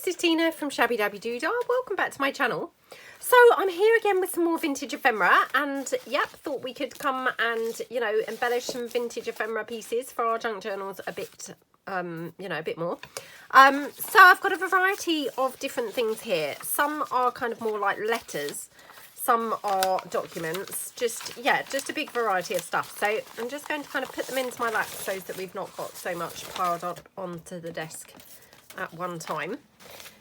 this is Tina from Shabbydabbydoodah. Welcome back to my channel. So I'm here again with some more vintage ephemera, and yep, thought we could come and, you know, embellish some vintage ephemera pieces for our junk journals a bit, you know, a bit more. So I've got a variety of different things here. Some are kind of more like letters, some are documents, just a big variety of stuff. So I'm just going to kind of put them into my lap so that we've not got so much piled up onto the desk at one time.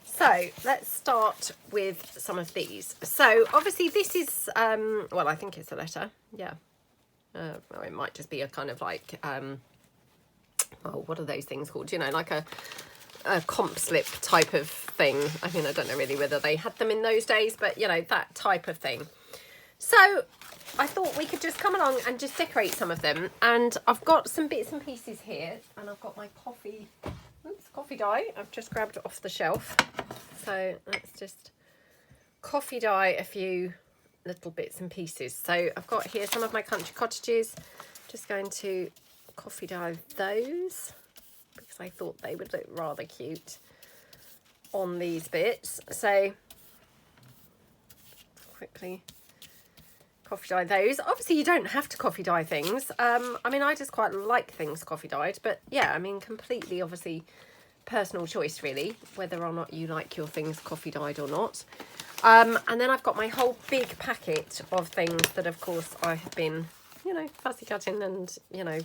So let's start with some of these. So obviously this is, well, I think it's a letter, yeah. Or it might just be a kind of like, oh, what are those things called? You know, like a comp slip type of thing. I mean, I don't know really whether they had them in those days, but you know, that type of thing. So I thought we could just come along and just decorate some of them. And I've got some bits and pieces here, and I've got my coffee dye I've just grabbed off the shelf. So let's just coffee dye a few little bits and pieces. So I've got here some of my country cottages. Just going to coffee dye those because I thought they would look rather cute on these bits. So quickly coffee dye those. Obviously you don't have to coffee dye things. I mean, I just quite like things coffee dyed, but yeah, I mean, completely obviously personal choice really, whether or not you like your things coffee dyed or not. And then I've got my whole big packet of things that of course I have been, you know, fussy cutting and, you know,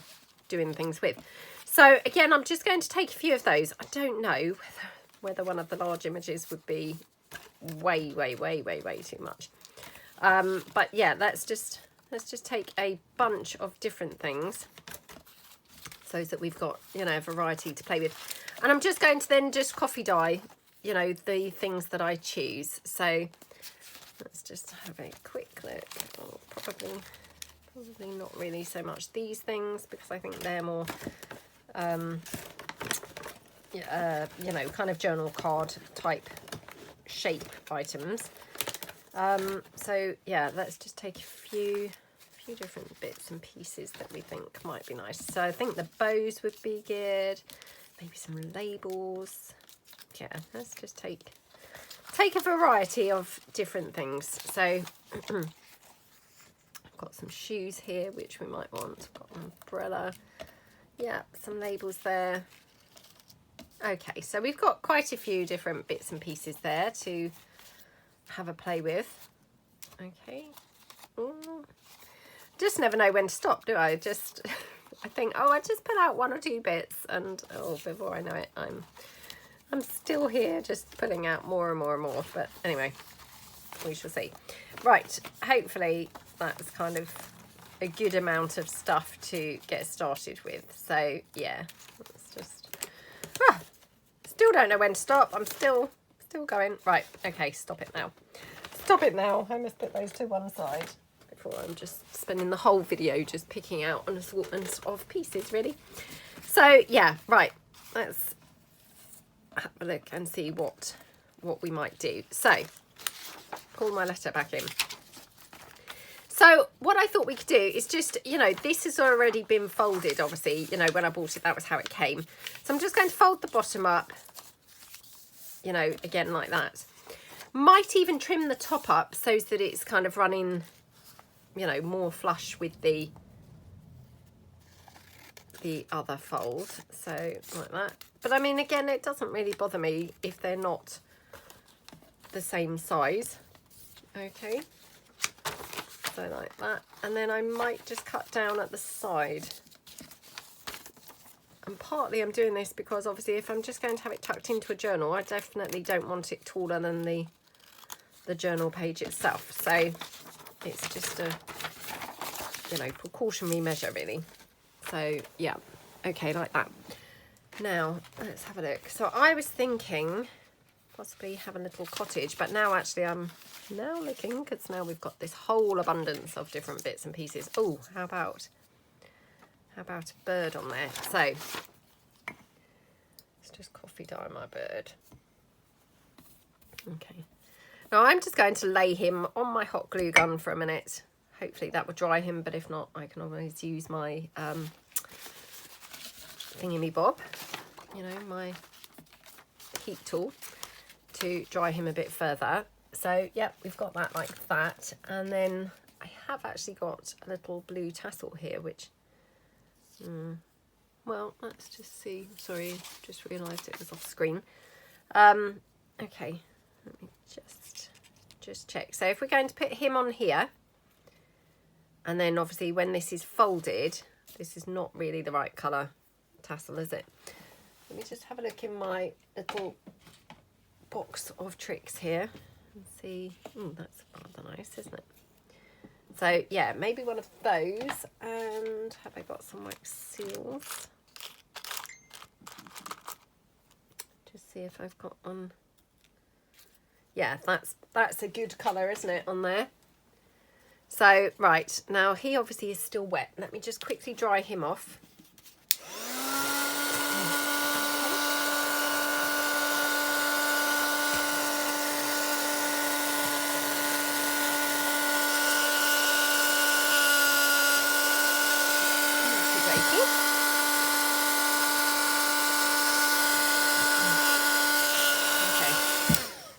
doing things with. So again, I'm just going to take a few of those. I don't know whether one of the large images would be way too much. But yeah, let's just take a bunch of different things so that we've got, you know, a variety to play with. And I'm just going to then just coffee dye, you know, the things that I choose. So let's just have a quick look. Oh, probably not really so much these things because I think they're more, you know, kind of journal card type shape items. So yeah, let's just take a few different bits and pieces that we think might be nice. So I think the bows would be good. Maybe some labels. Yeah, let's just take a variety of different things. So I've got some shoes here which we might want. I've got an umbrella. Yeah, some labels there. Okay, so we've got quite a few different bits and pieces there to have a play with. Okay. Ooh. Just never know when to stop, do I? Just I think, oh, I just put out one or two bits, and oh, before I know it, I'm still here just putting out more and more and more. But anyway, we shall see. Right, hopefully that's kind of a good amount of stuff to get started with. So yeah, let's just still don't know when to stop. I'm still going. Right, okay, stop it now. Stop it now. I must put those to one side before I'm just spending the whole video just picking out an assortment of pieces, really. So yeah, right, let's have a look and see what we might do. So pull my letter back in. So what I thought we could do is just, you know, this has already been folded, obviously, you know, when I bought it, that was how it came. So I'm just going to fold the bottom up, you know, again like that. Might even trim the top up so that it's kind of running, you know, more flush with the other fold. So like that. But I mean, again, it doesn't really bother me if they're not the same size. Okay. So like that. And then I might just cut down at the side. And partly I'm doing this because obviously if I'm just going to have it tucked into a journal, I definitely don't want it taller than the journal page itself. So it's just a, you know, precautionary measure really. So yeah, okay, like that. Now let's have a look. So I was thinking possibly have a little cottage, but now actually I'm now looking, because now we've got this whole abundance of different bits and pieces. Oh, how about a bird on there? So let's just coffee dye my bird. Okay. Now I'm just going to lay him on my hot glue gun for a minute. Hopefully that will dry him, but if not, I can always use my thingy-me-bob, you know, my heat tool. to dry him a bit further. So yeah, we've got that like that. And then I have actually got a little blue tassel here, which, well, let's just see. Sorry, just realised it was off screen. Okay, let me just check. So if we're going to put him on here, and then obviously when this is folded, this is not really the right colour tassel, is it? Let me just have a look in my little box of tricks here and see. That's rather nice, isn't it? So yeah, maybe one of those. And have I got some wax seals? Just see if I've got one. Yeah, that's a good colour, isn't it, on there? So right, now he obviously is still wet. Let me just quickly dry him off.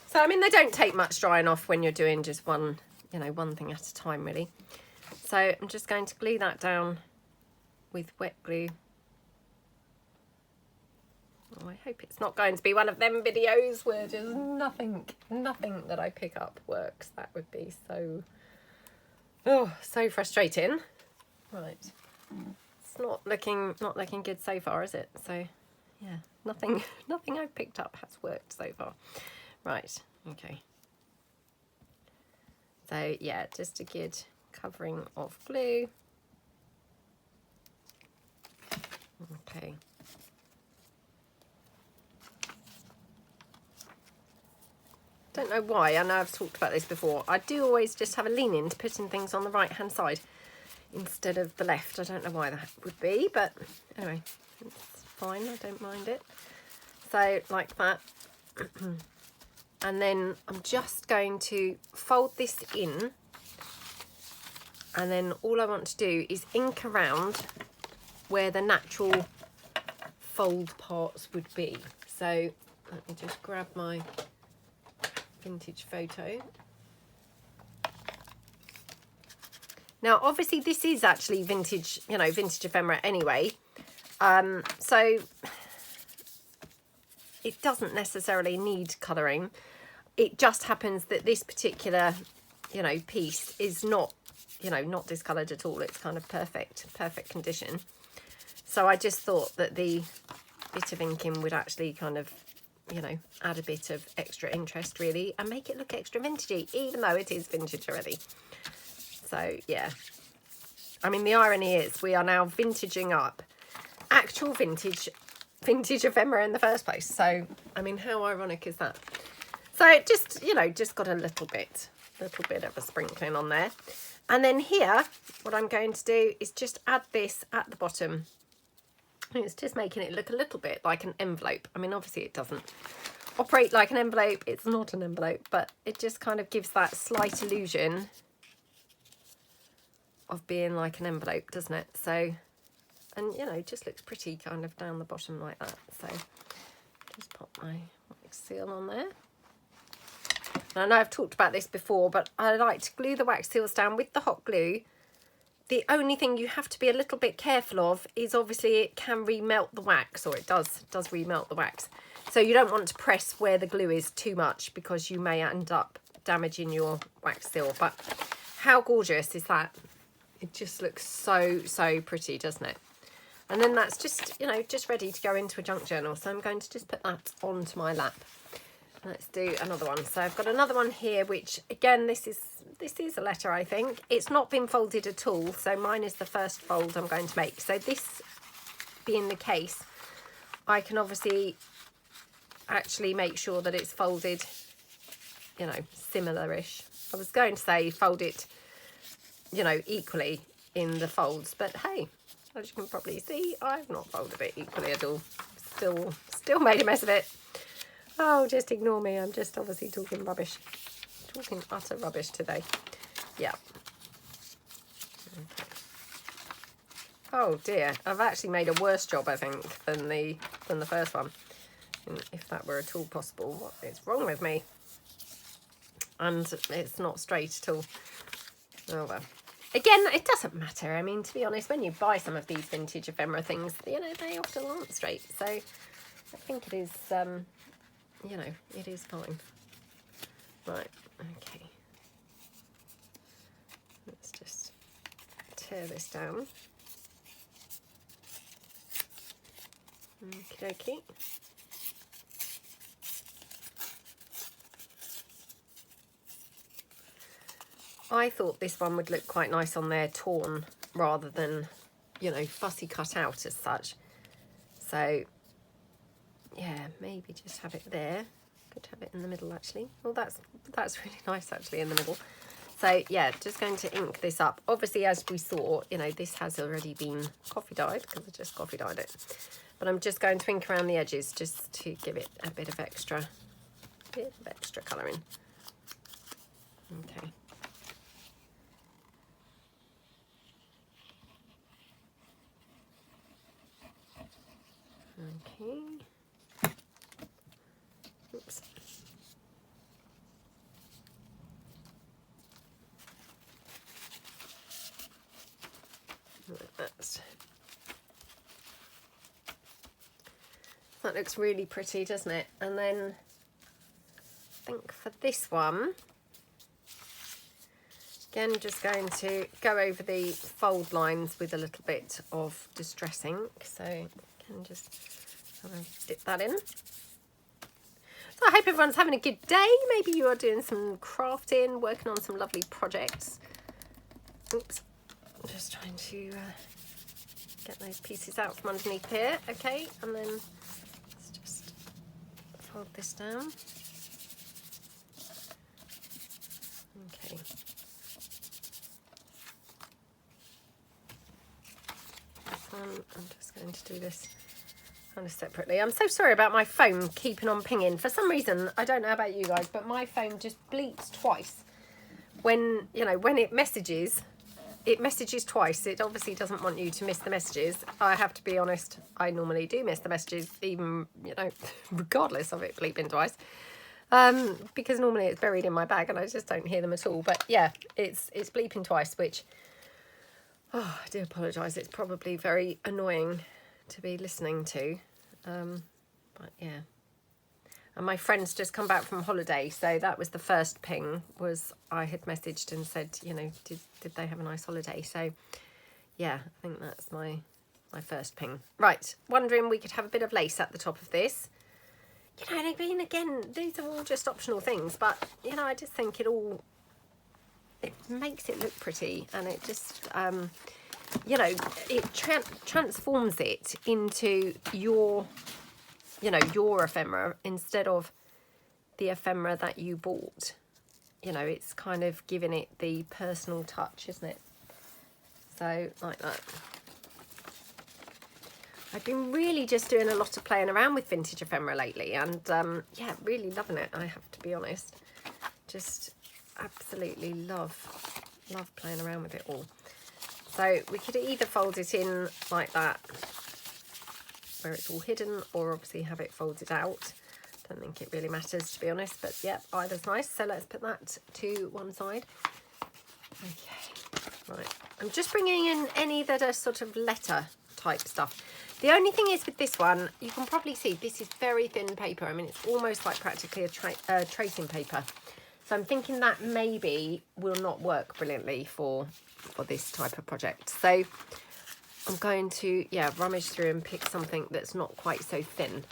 So, I mean, they don't take much drying off when you're doing just one, you know, one thing at a time, really. So I'm just going to glue that down with wet glue. Oh, I hope it's not going to be one of them videos where just nothing that I pick up works. That would be so, so frustrating. Right. It's not looking good so far, is it? So, yeah, nothing I've picked up has worked so far. Right, okay. So yeah, just a good covering of glue. Okay. Don't know why, I know I've talked about this before. I do always just have a lean in to putting things on the right hand side instead of the left. I don't know why that would be, but anyway, it's fine, I don't mind it. So like that. And then I'm just going to fold this in, and then all I want to do is ink around where the natural fold parts would be. So let me just grab my vintage photo. Now obviously this is actually vintage, you know, vintage ephemera anyway, so it doesn't necessarily need colouring. It just happens that this particular, you know, piece is not, you know, not discoloured at all. It's kind of perfect condition. So I just thought that the bit of inking would actually kind of, you know, add a bit of extra interest really and make it look extra vintagey, even though it is vintage already. So yeah, I mean, the irony is we are now vintaging up actual vintage ephemera in the first place. So I mean, how ironic is that? So it just, you know, just got a little bit of a sprinkling on there. And then here, what I'm going to do is just add this at the bottom. It's just making it look a little bit like an envelope. I mean, obviously it doesn't operate like an envelope. It's not an envelope, but it just kind of gives that slight illusion of being like an envelope, doesn't it? So, and, you know, it just looks pretty kind of down the bottom like that. So just pop my wax seal on there. And I know I've talked about this before, but I like to glue the wax seals down with the hot glue. The only thing you have to be a little bit careful of is obviously it can remelt the wax, or it does remelt the wax. So you don't want to press where the glue is too much because you may end up damaging your wax seal. But how gorgeous is that? It just looks so, so pretty, doesn't it? And then that's just, you know, just ready to go into a junk journal. So I'm going to just put that onto my lap. Let's do another one. So I've got another one here, which again, this is a letter, I think. It's not been folded at all, so mine is the first fold I'm going to make. So this being the case, I can obviously actually make sure that it's folded, you know, similar-ish. I was going to say fold it, you know, equally in the folds, but hey, as you can probably see, I've not folded it equally at all. Still made a mess of it. Oh, just ignore me. I'm just obviously talking rubbish. Talking utter rubbish today. Yeah. Okay. Oh dear. I've actually made a worse job, I think, than the first one. if that were at all possible. What is wrong with me? And it's not straight at all. Oh well. Again, it doesn't matter. I mean, to be honest, when you buy some of these vintage ephemera things, you know, they often aren't straight. So I think it is, you know, it is fine. Right, okay. Let's just tear this down. Okie dokie. I thought this one would look quite nice on there torn rather than, you know, fussy cut out as such. So, yeah, maybe just have it there. Could have it in the middle actually. Well, that's really nice actually in the middle. So, yeah, just going to ink this up. Obviously, as we saw, you know, this has already been coffee dyed because I just coffee dyed it. But I'm just going to ink around the edges just to give it a bit of extra colouring. Okay. Okay. Oops. That looks really pretty, doesn't it? And then I think for this one, again, just going to go over the fold lines with a little bit of Distress ink. So I can just dip that in. So I hope everyone's having a good day. Maybe you are doing some crafting, working on some lovely projects. Oops, I'm just trying to get those pieces out from underneath here. Okay, and then let's just fold this down. Okay. This one, I'm just going to do this kind of separately. I'm so sorry about my phone keeping on pinging. For some reason, I don't know about you guys, but my phone just bleeps twice. When, you know, when it messages twice. It obviously doesn't want you to miss the messages. I have to be honest, I normally do miss the messages, even, you know, regardless of it bleeping twice. Because normally it's buried in my bag and I just don't hear them at all. But yeah, it's bleeping twice, which, oh, I do apologise. It's probably very annoying to be listening to. But yeah. And my friend's just come back from holiday, so that was the first ping, was I had messaged and said, you know, did they have a nice holiday? So yeah, I think that's my first ping. Right, wondering we could have a bit of lace at the top of this. You know, I mean, again, these are all just optional things, but, you know, I just think it makes it look pretty, and it just, you know, it transforms it into your, you know, your ephemera instead of the ephemera that you bought. You know, it's kind of giving it the personal touch, isn't it? So, like that. I've been really just doing a lot of playing around with vintage ephemera lately, and yeah, really loving it, I have to be honest. Just absolutely love playing around with it all. So we could either fold it in like that, where it's all hidden, or obviously have it folded out. Don't think it really matters, to be honest, but yeah, either's nice. So let's put that to one side. Okay, right. I'm just bringing in any that are sort of letter type stuff. The only thing is with this one, you can probably see this is very thin paper. I mean, it's almost like practically a tracing paper. So I'm thinking that maybe will not work brilliantly for this type of project. So I'm going to, yeah, rummage through and pick something that's not quite so thin,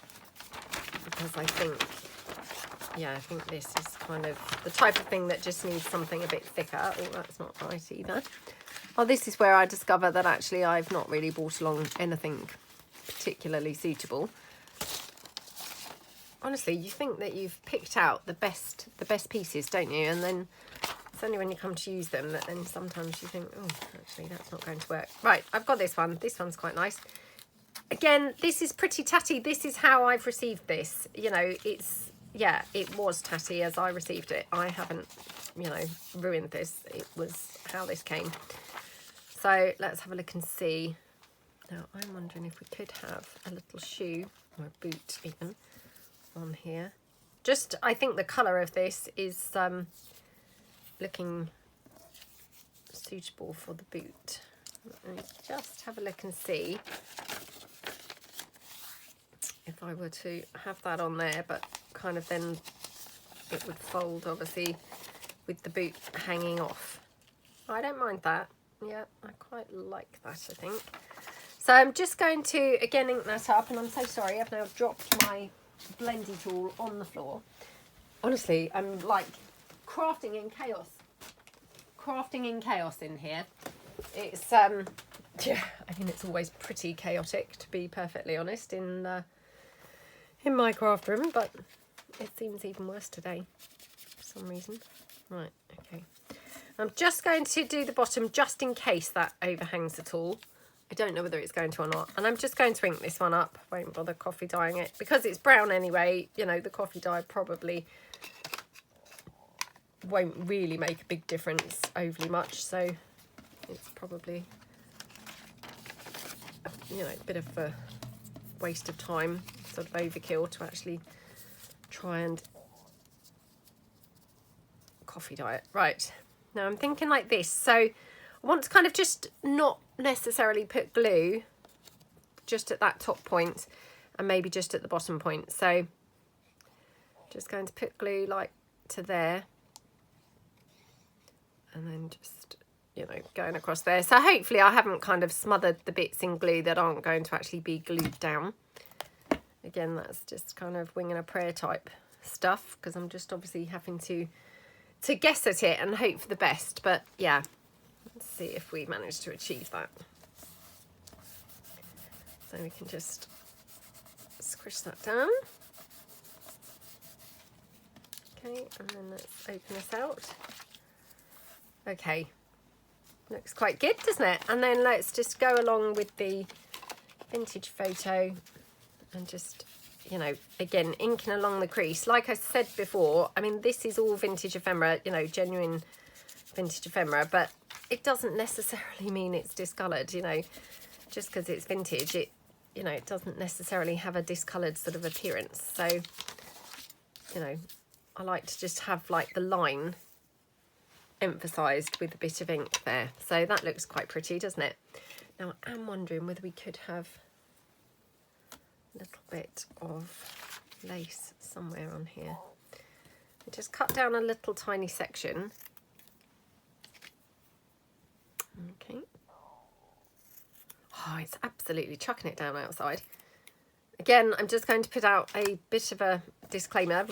because I think, yeah, I think this is kind of the type of thing that just needs something a bit thicker. Oh, that's not right either. Oh, this is where I discover that actually I've not really brought along anything particularly suitable. Honestly, you think that you've picked out the best pieces, don't you? And then it's only when you come to use them that then sometimes you think, oh, actually that's not going to work. Right, I've got this one. This one's quite nice. Again, this is pretty tatty. This is how I've received this. You know, it's, yeah, it was tatty as I received it. I haven't, you know, ruined this. It was how this came. So let's have a look and see. Now, I'm wondering if we could have a little shoe, or a boot even, on here. Just, I think the colour of this is looking suitable for the boot. Let me just have a look and see if I were to have that on there, but kind of then it would fold obviously with the boot hanging off. I don't mind that. Yeah, I quite like that, I think. So I'm just going to again ink that up, and I'm so sorry, I've now dropped my blendy tool on the floor. Honestly, I'm like crafting in chaos. Crafting in chaos in here. It's yeah, I mean it's always pretty chaotic, to be perfectly honest, in my craft room, but it seems even worse today for some reason. Right, okay. I'm just going to do the bottom just in case that overhangs at all. I don't know whether it's going to or not. And I'm just going to ink this one up. I won't bother coffee dyeing it. Because it's brown anyway, you know, the coffee dye probably won't really make a big difference overly much. So it's probably, you know, a bit of a waste of time, sort of overkill to actually try and coffee dye it. Right, now I'm thinking like this. So I want to kind of just not necessarily put glue just at that top point and maybe just at the bottom point. So just going to put glue like to there and then just, you know, going across there. So hopefully I haven't kind of smothered the bits in glue that aren't going to actually be glued down. Again, that's just kind of winging a prayer type stuff, because I'm just obviously having to guess at it and hope for the best. But yeah, let's see if we manage to achieve that. So we can just squish that down. Okay, and then let's open this out. Okay, looks quite good, doesn't it? And then let's just go along with the vintage photo and just, you know, again, inking along the crease. Like I said before, I mean, this is all vintage ephemera, you know, genuine vintage ephemera, but it doesn't necessarily mean it's discoloured, you know. Just because it's vintage, it, you know, it doesn't necessarily have a discoloured sort of appearance. So, you know, I like to just have like the line emphasised with a bit of ink there. So that looks quite pretty, doesn't it? Now I am wondering whether we could have a little bit of lace somewhere on here. I just cut down a little tiny section. Okay. Oh, it's absolutely chucking it down outside. Again, I'm just going to put out a bit of a disclaimer,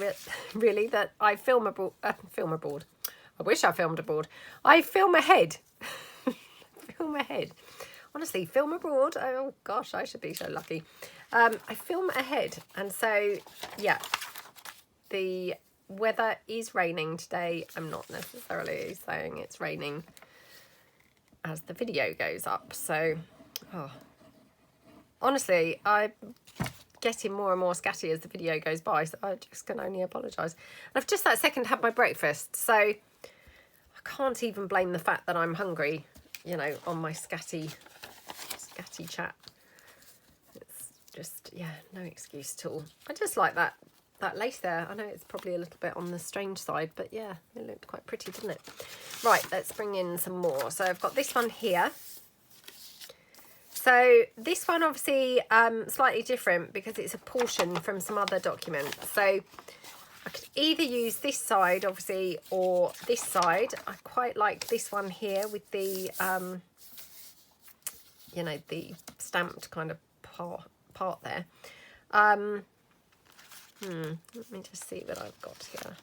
really, that I film abroad. I wish I filmed abroad. I film ahead. Film ahead. Honestly, film abroad. Oh gosh, I should be so lucky. I film ahead, and so yeah, the weather is raining today. I'm not necessarily saying it's raining as the video goes up. So, oh, honestly, I'm getting more and more scatty as the video goes by, so I just can only apologise. And I've just that second had my breakfast, so I can't even blame the fact that I'm hungry, you know, on my scatty chat. It's just, yeah, no excuse at all. I just like that lace there. I know it's probably a little bit on the strange side, but yeah, it looked quite pretty, didn't it? Right, let's bring in some more. So I've got this one here. So this one obviously slightly different because it's a portion from some other documents. So I could either use this side, obviously, or this side. I quite like this one here with the, you know, the stamped kind of part there. Let me just see what I've got here.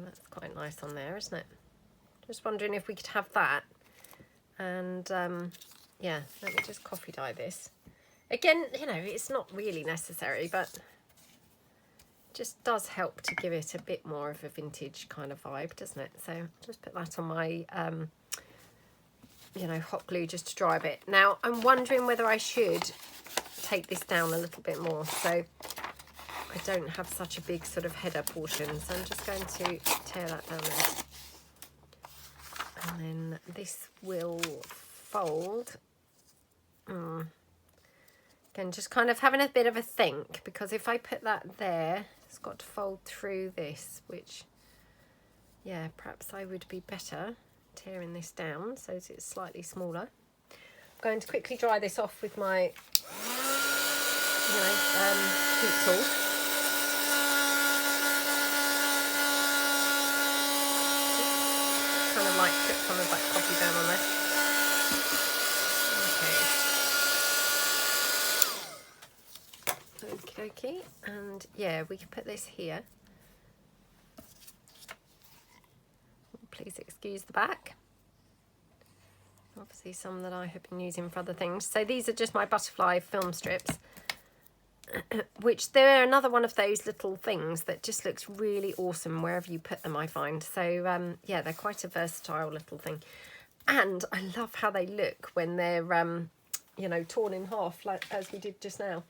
That's quite nice on there, isn't it? Just wondering if we could have that. And yeah, let me just coffee dye this. Again, you know, it's not really necessary, but it just does help to give it a bit more of a vintage kind of vibe, doesn't it? So just put that on my you know, hot glue just to dry a bit. Now I'm wondering whether I should take this down a little bit more. So I don't have such a big sort of header portion, so I'm just going to tear that down there. And then this will fold. Again, just kind of having a bit of a think, because if I put that there, it's got to fold through this, which, yeah, perhaps I would be better tearing this down so that it's slightly smaller. I'm going to quickly dry this off with my, heat tool. Kind of like put some of that coffee down on there. Okay. Okie dokie. And yeah, we can put this here. Please excuse the back. Obviously some that I have been using for other things. So these are just my butterfly film strips, which they're another one of those little things that just looks really awesome wherever you put them, I find. So yeah, they're quite a versatile little thing. And I love how they look when they're, torn in half, like as we did just now.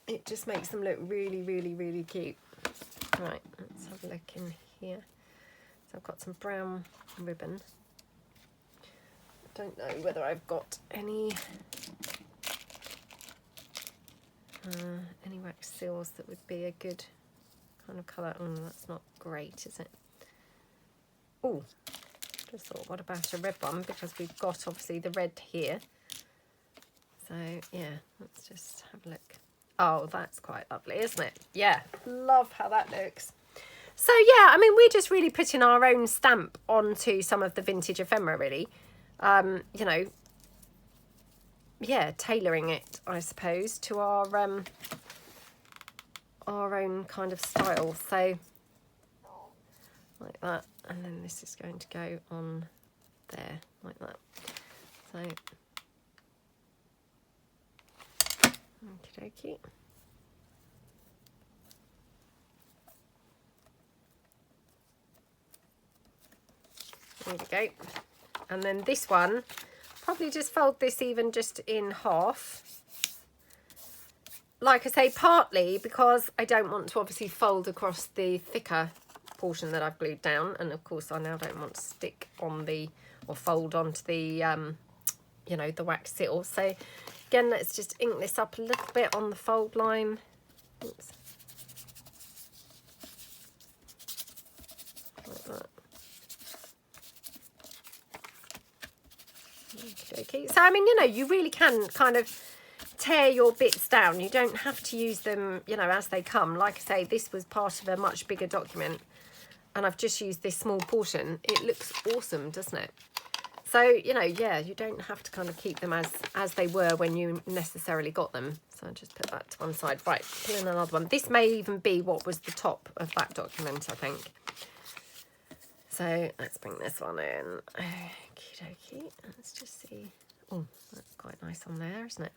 It just makes them look really, really, really cute. Right, let's have a look in here. So I've got some brown ribbon. I don't know whether I've got any wax seals that would be a good kind of colour. Oh, that's not great, is it? Oh, just thought, what about a red one? Because we've got obviously the red here. So yeah, let's just have a look. Oh, that's quite lovely, isn't it? Yeah, love how that looks. So yeah, I mean, we're just really putting our own stamp onto some of the vintage ephemera, really. Yeah, tailoring it, I suppose, to our own kind of style. So like that, and then this is going to go on there like that. So okie dokie. There we go. And then this one, probably just fold this even just in half. Like I say, partly because I don't want to obviously fold across the thicker portion that I've glued down. And of course I now don't want to stick on the, or fold onto the, the wax seal. So again, let's just ink this up a little bit on the fold line. Oops. Like that. Okay. So, I mean, you really can kind of tear your bits down. You don't have to use them, as they come. Like I say, this was part of a much bigger document, and I've just used this small portion. It looks awesome, doesn't it? So, yeah, you don't have to kind of keep them as they were when you necessarily got them. So I'll just put that to one side. Right, pull in another one. This may even be what was the top of that document, I think. So let's bring this one in. Okie dokie. Let's just see. Oh, that's quite nice on there, isn't it?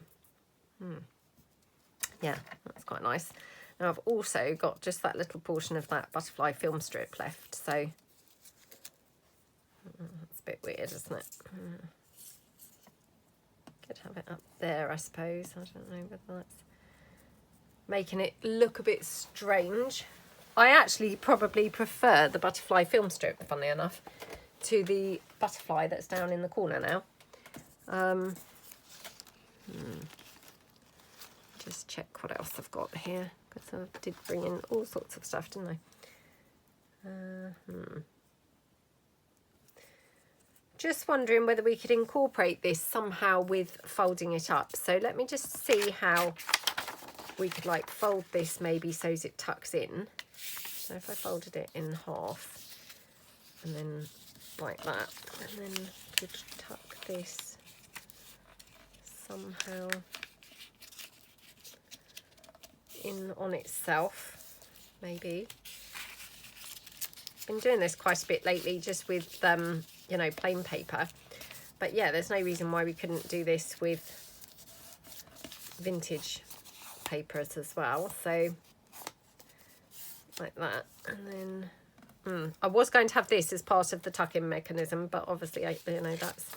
Yeah, that's quite nice. Now I've also got just that little portion of that butterfly film strip left. So that's a bit weird, isn't it? Could have it up there, I suppose. I don't know whether that's making it look a bit strange. I actually probably prefer the butterfly film strip, funnily enough, to the butterfly that's down in the corner now. Just check what else I've got here, because I did bring in all sorts of stuff, didn't I? Just wondering whether we could incorporate this somehow with folding it up. So let me just see how we could like fold this maybe so as it tucks in. So if I folded it in half and then like that, and then could tuck this somehow in on itself, maybe. Been doing this quite a bit lately, just with plain paper. But yeah, there's no reason why we couldn't do this with vintage papers as well. So like that, and then I was going to have this as part of the tuck-in mechanism, but obviously that's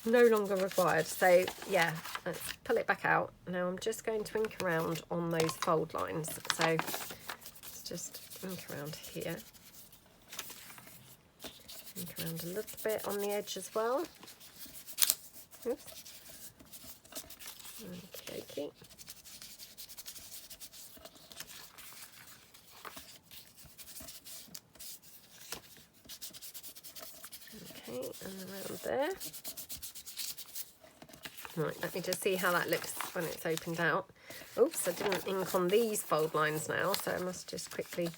no longer required. So yeah, let's pull it back out. Now I'm just going to ink around on those fold lines. So let's just ink around here. Ink around a little bit on the edge as well. Oops. Okay. Okay, and around there. Right, let me just see how that looks when it's opened out. Oops, I didn't ink on these fold lines now, so I must just quickly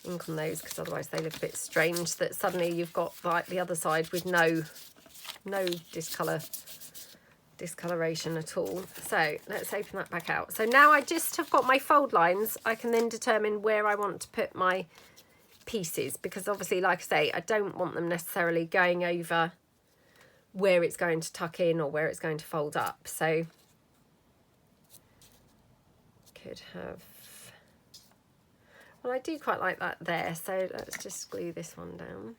ink on those, because otherwise they look a bit strange that suddenly you've got like the other side with no discoloration at all. So let's open that back out. So now I just have got my fold lines. I can then determine where I want to put my pieces, because obviously, like I say, I don't want them necessarily going over where it's going to tuck in or where it's going to fold up. So could have, well, I do quite like that there, so let's just glue this one down.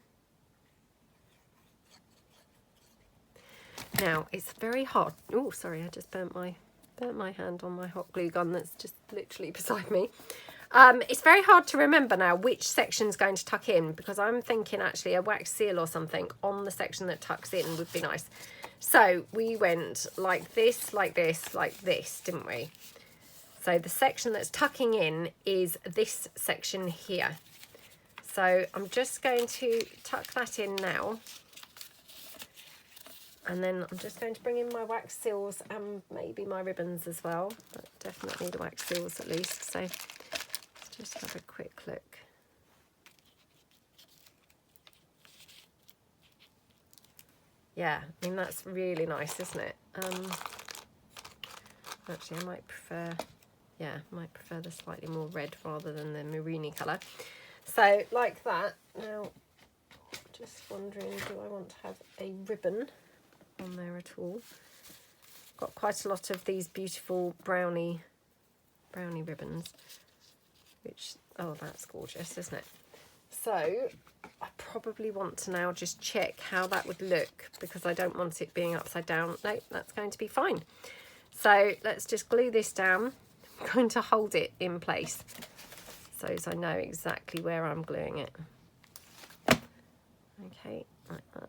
Now it's very hard. Oh, sorry, I just burnt my hand on my hot glue gun that's just literally beside me. It's very hard to remember now which section's going to tuck in, because I'm thinking actually a wax seal or something on the section that tucks in would be nice. So we went like this, like this, like this, didn't we? So the section that's tucking in is this section here. So I'm just going to tuck that in now. And then I'm just going to bring in my wax seals and maybe my ribbons as well. But definitely the wax seals at least. So let's just have a quick look. Yeah, I mean, that's really nice, isn't it? Actually, I might prefer, yeah, I might prefer the slightly more red rather than the maroony colour. So like that. Now, just wondering, do I want to have a ribbon on there at all? Got quite a lot of these beautiful brownie ribbons, which, oh, that's gorgeous, isn't it? So I probably want to now just check how that would look, because I don't want it being upside down. No, that's going to be fine. So let's just glue this down. I'm going to hold it in place so as I know exactly where I'm gluing it. Okay, like that.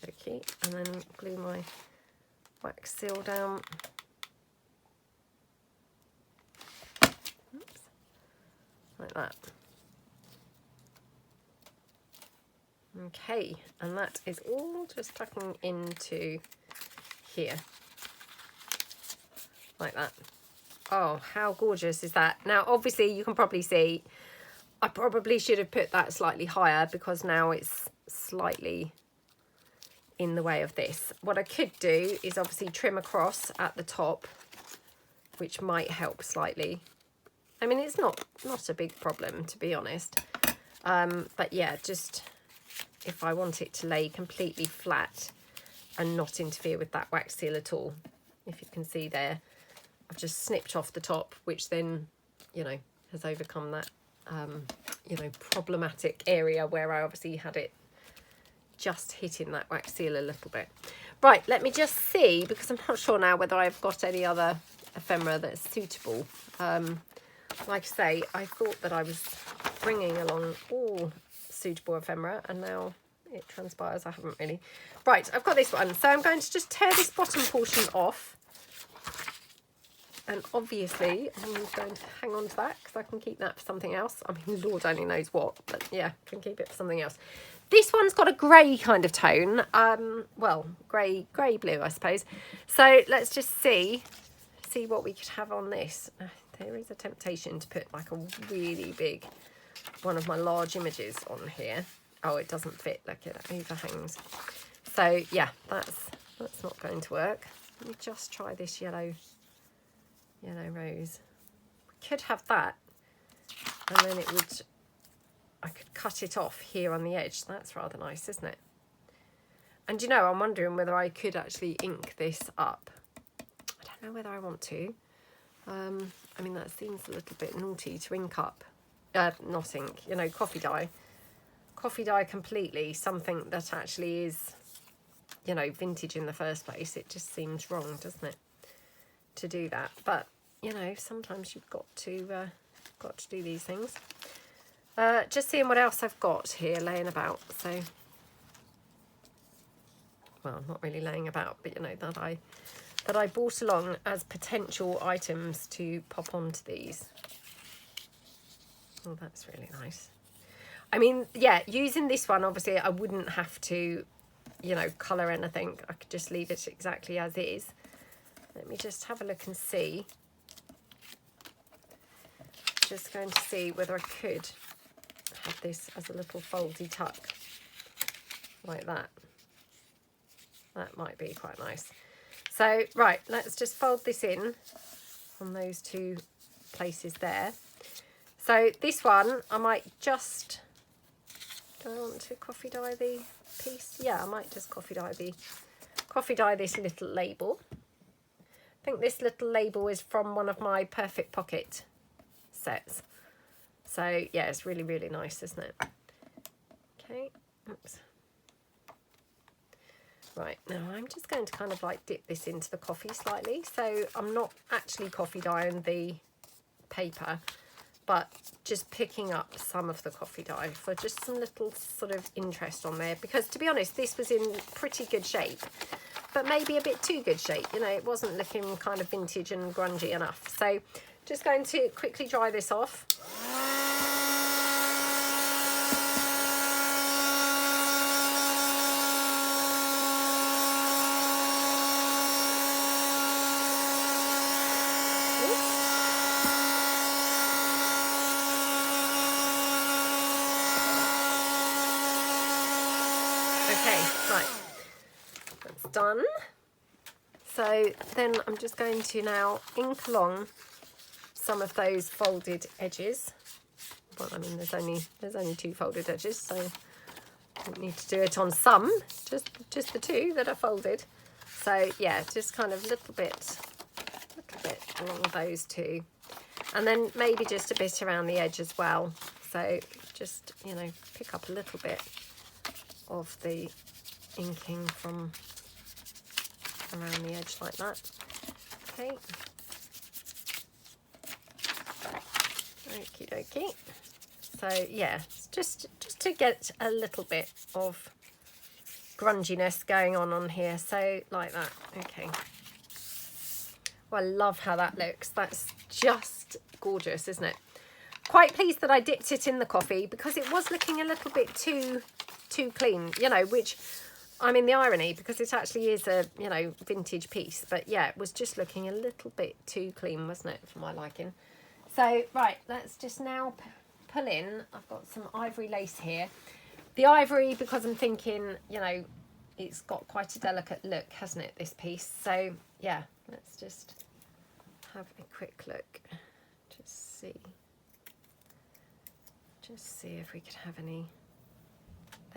Okay, and then glue my wax seal down. Oops. Like that. Okay, and that is all just tucking into here. Like that. Oh, how gorgeous is that? Now, obviously, you can probably see I probably should have put that slightly higher, because now it's slightly in the way of this. What I could do is obviously trim across at the top, which might help slightly. I mean, it's not a big problem, to be honest. But yeah, just if I want it to lay completely flat and not interfere with that wax seal at all. If you can see there, I've just snipped off the top, which then, you know, has overcome that, you know, problematic area where I obviously had it just hitting that wax seal a little bit. Right, let me just see, because I'm not sure now whether I've got any other ephemera that's suitable. Like I say, I thought that I was bringing along all suitable ephemera, and now it transpires I haven't really. Right, I've got this one. So I'm going to just tear this bottom portion off. And obviously, I'm going to hang on to that, because I can keep that for something else. I mean, Lord only knows what, but yeah, can keep it for something else. This one's got a grey kind of tone. Well, grey blue, I suppose. So let's just see what we could have on this. There is a temptation to put like a really big one of my large images on here. Oh, it doesn't fit, like it overhangs. So yeah, that's not going to work. Let me just try this yellow rose. We could have that, and then it would, I could cut it off here on the edge. That's rather nice, isn't it? And you know, I'm wondering whether I could actually ink this up. I don't know whether I want to. I mean, that seems a little bit naughty to ink up, not ink, you know, coffee coffee dye completely something that actually is, you know, vintage in the first place. It just seems wrong, doesn't it, to do that? But you know, sometimes you've got to do these things. Just seeing what else I've got here laying about. So, well, not really laying about, but you know, that I brought along as potential items to pop onto these. Oh, that's really nice. I mean, yeah, using this one, obviously, I wouldn't have to, you know, colour anything. I could just leave it exactly as is. Let me just have a look and see. Just going to see whether I could have this as a little foldy tuck like that. That might be quite nice. So, right, let's just fold this in on those two places there. So this one, I might just, do I want to coffee dye the piece? Yeah, I might just coffee dye this little label. I think this little label is from one of my Perfect Pocket sets. So yeah, it's really, really nice, isn't it? Okay, oops. Right, now I'm just going to kind of like dip this into the coffee slightly. So I'm not actually coffee dyeing the paper, but just picking up some of the coffee dye for just some little sort of interest on there. Because to be honest, this was in pretty good shape, but maybe a bit too good shape. You know, it wasn't looking kind of vintage and grungy enough. So just going to quickly dry this off. Okay, right, that's done. So then I'm just going to now ink along some of those folded edges. Well, I mean, there's only two folded edges, so I don't need to do it on some, just the two that are folded. So yeah, just kind of little bit along those two, and then maybe just a bit around the edge as well. So just, you know, pick up a little bit of the inking from around the edge like that. Okay. Okie dokie. So yeah, just to get a little bit of grunginess going on here. So like that. Okay. Well, I love how that looks. That's just gorgeous, isn't it? Quite pleased that I dipped it in the coffee because it was looking a little bit too clean, you know, which, I mean, the irony, because it actually is a, you know, vintage piece, but yeah, it was just looking a little bit too clean, wasn't it, for my liking. So, right, let's just now pull in. I've got some ivory lace here. The ivory, because I'm thinking, you know, it's got quite a delicate look, hasn't it, this piece? So, yeah, let's just have a quick look. Just see if we could have any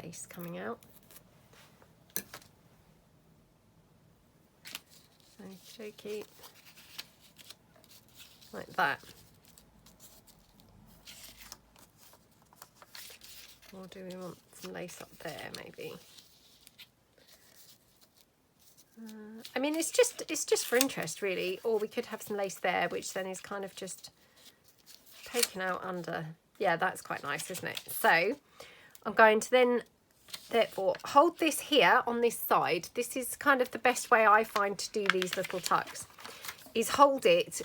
lace coming out. Okie dokie. Like that. Or do we want some lace up there, maybe? I mean, it's just for interest, really. Or we could have some lace there, which then is kind of just taken out under. Yeah, that's quite nice, isn't it? So I'm going to then, therefore, hold this here on this side. This is kind of the best way I find to do these little tucks, is hold it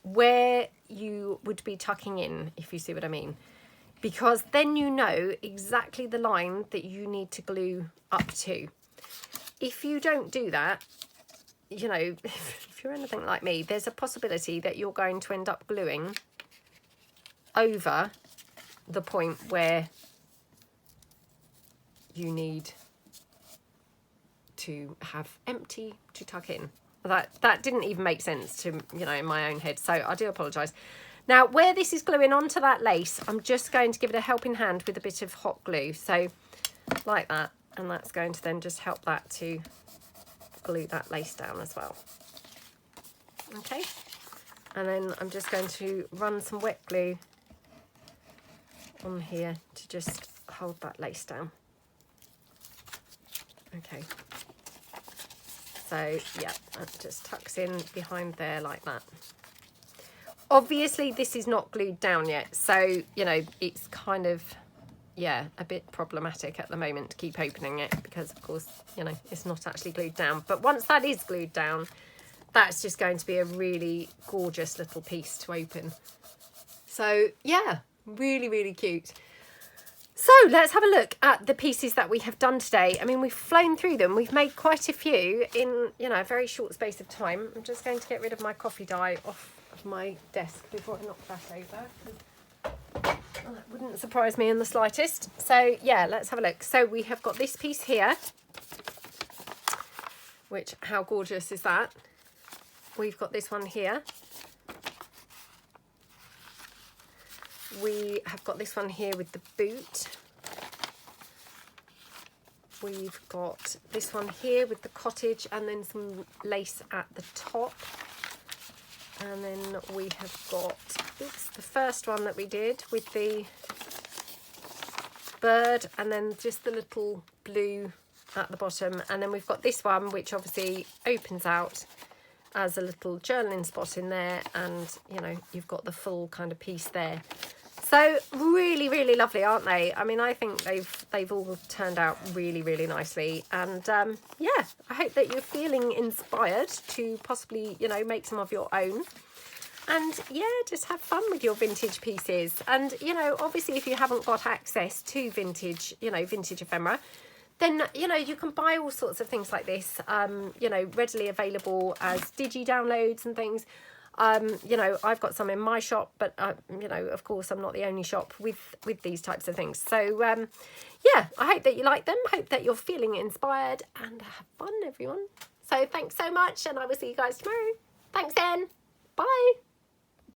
where you would be tucking in, if you see what I mean. Because then you know exactly the line that you need to glue up to. If you don't do that, you know, if you're anything like me, there's a possibility that you're going to end up gluing over the point where you need to have empty to tuck in. That didn't even make sense to, you know, in my own head, so I do apologise. Now, where this is gluing onto that lace, I'm just going to give it a helping hand with a bit of hot glue, so like that, and that's going to then just help that to glue that lace down as well. Okay, and then I'm just going to run some wet glue on here to just hold that lace down. Okay. So yeah, that just tucks in behind there like that. Obviously this is not glued down yet, so you know it's kind of, yeah, a bit problematic at the moment to keep opening it because of course, you know, it's not actually glued down. But once that is glued down, that's just going to be a really gorgeous little piece to open. So yeah, really, really cute. So let's have a look at the pieces that we have done today. I mean, we've flown through them. We've made quite a few in, you know, a very short space of time. I'm just going to get rid of my coffee dye off of my desk before I knock that over. That wouldn't surprise me in the slightest. So yeah, let's have a look. So we have got this piece here, which, how gorgeous is that? We've got this one here. We have got this one here with the boot. We've got this one here with the cottage and then some lace at the top. And then we have got, oops, the first one that we did with the bird and then just the little blue at the bottom. And then we've got this one, which obviously opens out as a little journaling spot in there. And, you know, you've got the full kind of piece there. So really, really lovely, aren't they? I mean, I think they've all turned out really, really nicely. And yeah, I hope that you're feeling inspired to possibly, you know, make some of your own. And yeah, just have fun with your vintage pieces. And, you know, obviously if you haven't got access to vintage, you know, vintage ephemera, then, you know, you can buy all sorts of things like this, you know, readily available as digi downloads and things. You know, I've got some in my shop, but, you know, of course, I'm not the only shop with these types of things. So, yeah, I hope that you like them. Hope that you're feeling inspired and have fun, everyone. So thanks so much, and I will see you guys tomorrow. Thanks, then. Bye.